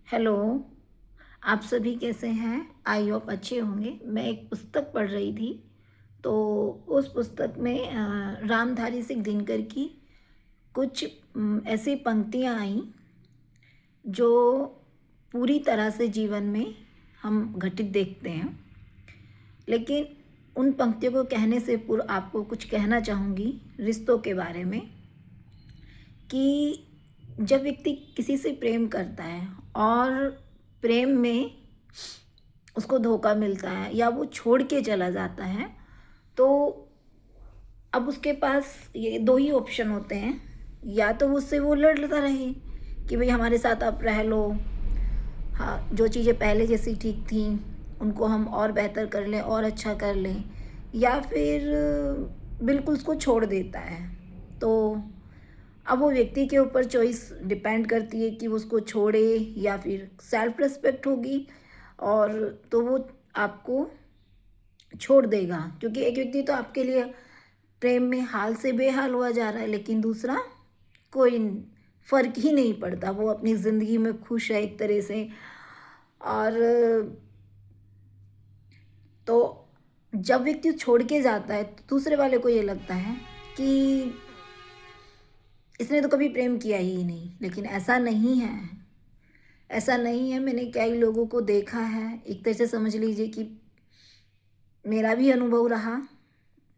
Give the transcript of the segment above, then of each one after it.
Hello. आप सभी कैसे हैं? आई होप अच्छे होंगे। मैं एक पुस्तक पढ़ रही थी, तो उस पुस्तक में रामधारी सिंह दिनकर की कुछ ऐसी पंक्तियाँ आईं जो पूरी तरह से जीवन में हम घटित देखते हैं। लेकिन उन पंक्तियों को कहने से पूर्व आपको कुछ कहना चाहूँगी रिश्तों के बारे में कि जब व्यक्ति किसी से प्रेम करता है और प्रेम में उसको धोखा मिलता है या वो छोड़ के चला जाता है, तो अब उसके पास ये दो ही ऑप्शन होते हैं। या तो उससे वो लड़ता रहे कि भाई हमारे साथ आप रह लो, हाँ जो चीज़ें पहले जैसी ठीक थी उनको हम और बेहतर कर लें और अच्छा कर लें, या फिर बिल्कुल उसको छोड़ देता है। तो अब वो व्यक्ति के ऊपर चॉइस डिपेंड करती है कि वो उसको छोड़े या फिर सेल्फ रिस्पेक्ट होगी, और तो वो आपको छोड़ देगा। क्योंकि एक व्यक्ति तो आपके लिए प्रेम में हाल से बेहाल हुआ जा रहा है, लेकिन दूसरा कोई फ़र्क ही नहीं पड़ता, वो अपनी ज़िंदगी में खुश है एक तरह से। और तो जब व्यक्ति छोड़ के जाता है तो दूसरे वाले को ये लगता है कि इसने तो कभी प्रेम किया ही नहीं, लेकिन ऐसा नहीं है। ऐसा नहीं है। मैंने कई लोगों को देखा है, एक तरह से समझ लीजिए कि मेरा भी अनुभव रहा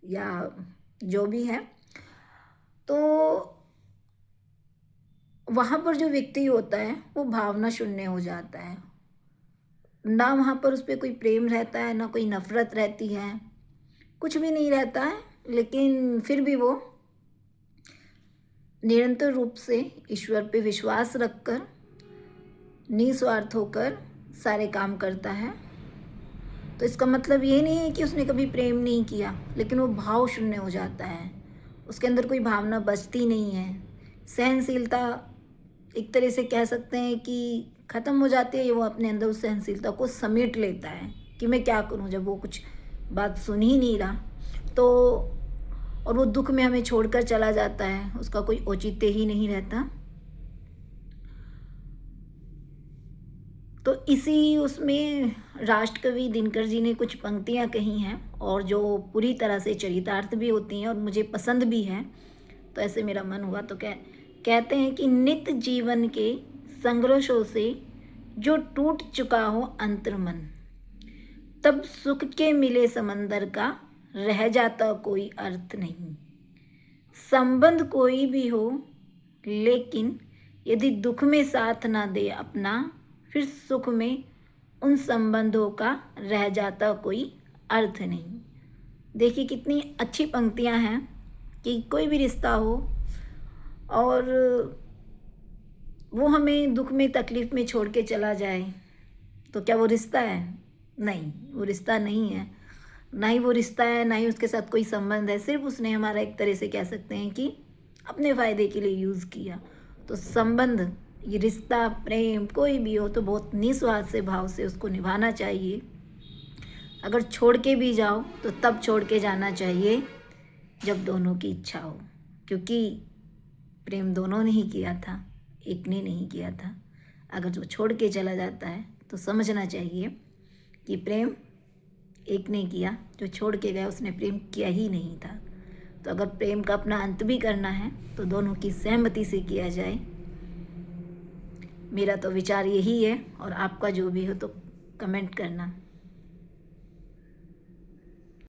या जो भी है। तो वहाँ पर जो व्यक्ति होता है वो भावना शून्य हो जाता है। ना वहाँ पर उस पर कोई प्रेम रहता है, ना कोई नफ़रत रहती है, कुछ भी नहीं रहता है। लेकिन फिर भी वो निरंतर रूप से ईश्वर पे विश्वास रखकर निस्वार्थ होकर सारे काम करता है। तो इसका मतलब ये नहीं है कि उसने कभी प्रेम नहीं किया, लेकिन वो भाव शून्य हो जाता है, उसके अंदर कोई भावना बचती नहीं है। सहनशीलता एक तरह से कह सकते हैं कि ख़त्म हो जाती है। वो अपने अंदर उस सहनशीलता को समेट लेता है कि मैं क्या करूं, जब वो कुछ बात सुन ही नहीं रहा तो। और वो दुख में हमें छोड़कर चला जाता है, उसका कोई औचित्य ही नहीं रहता। तो इसी उसमें राष्ट्रकवि दिनकर जी ने कुछ पंक्तियाँ कही हैं, और जो पूरी तरह से चरितार्थ भी होती हैं और मुझे पसंद भी हैं। तो ऐसे मेरा मन हुआ तो कहते हैं कि नित्य जीवन के संघर्षों से जो टूट चुका हो अंतर्मन, तब सुख के मिले समंदर का रह जाता कोई अर्थ नहीं। संबंध कोई भी हो, लेकिन यदि दुख में साथ ना दे अपना, फिर सुख में उन संबंधों का रह जाता कोई अर्थ नहीं। देखिए कितनी अच्छी पंक्तियां हैं कि कोई भी रिश्ता हो और वो हमें दुख में तकलीफ़ में छोड़ के चला जाए, तो क्या वो रिश्ता है? नहीं, वो रिश्ता नहीं है। ना ही वो रिश्ता है, ना ही उसके साथ कोई संबंध है। सिर्फ उसने हमारा एक तरह से कह सकते हैं कि अपने फ़ायदे के लिए यूज़ किया। तो संबंध, ये रिश्ता, प्रेम कोई भी हो तो बहुत निस्वार्थ से भाव से उसको निभाना चाहिए। अगर छोड़ के भी जाओ तो तब छोड़ के जाना चाहिए जब दोनों की इच्छा हो, क्योंकि प्रेम दोनों ने ही किया था, एक ने नहीं किया था। अगर जो छोड़ के चला जाता है तो समझना चाहिए कि प्रेम एक ने किया, जो छोड़ के गया उसने प्रेम किया ही नहीं था। तो अगर प्रेम का अपना अंत भी करना है तो दोनों की सहमति से किया जाए। मेरा तो विचार यही है, और आपका जो भी हो तो कमेंट करना।